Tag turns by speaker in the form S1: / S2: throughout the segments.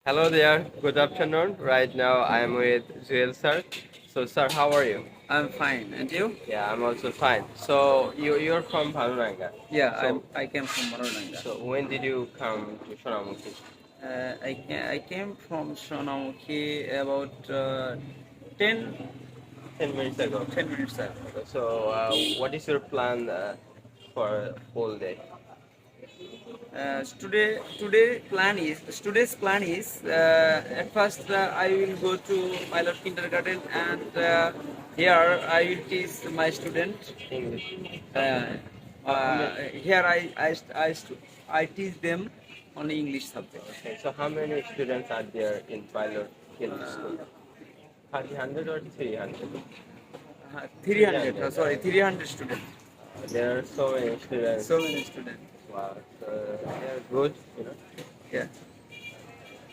S1: Hello there. Good afternoon. Right now I am with Zuel sir. So sir, how are you?
S2: I'm fine. And you?
S1: Yeah, I'm also fine. So you're from Bhaluranga.
S2: Yeah,
S1: So
S2: I came from Marunanga.
S1: so when did you come to Sonamuki?
S2: I came from Sonamuki about 10,
S1: 10 minutes ago.
S2: 10 minutes ago.
S1: So what is your plan for whole day?
S2: Today's plan is at first I will go to pilot kindergarten and here I will teach my student.
S1: English.
S2: Uh,
S1: How many,
S2: Here I teach them on English subject.
S1: okay, so how many students are there in Pilot Hill
S2: Uh,
S1: School? 300 or 300?
S2: 300, sorry, 300 students.
S1: There are so many students.
S2: So many students.
S1: Wow, so they're good.
S2: Yeah.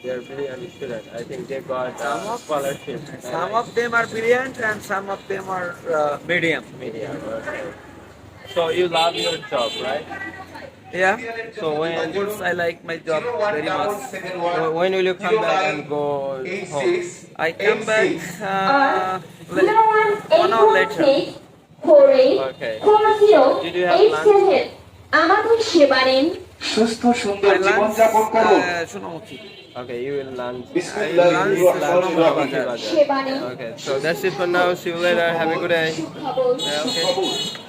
S1: They're brilliant students. I think they got scholarship.
S2: Some of them are brilliant and some of them are medium.
S1: Media. Okay. So you love your job, right?
S2: Yeah.
S1: So
S2: Of course, I like my job very much.
S1: when will you come back and go home?
S2: I come back
S3: Zero
S2: 1 hour later.
S3: 48
S1: Okay.
S3: 40
S1: Did you have lunch?
S3: 87 আমাদের সেবা নিন
S4: সুস্থ সুন্দর
S2: I
S4: জীবনযাপন
S2: lunch
S4: করুন
S2: Sonamuki.
S1: Okay, you will lunch.
S4: বিসমিল্লাহ
S2: lunch
S1: Sonamuki
S2: Bazar.
S1: Bazar.
S3: সেবা নিন
S1: Okay, so that's it for now. See you later. Have a good day.
S3: খবর
S2: Okay.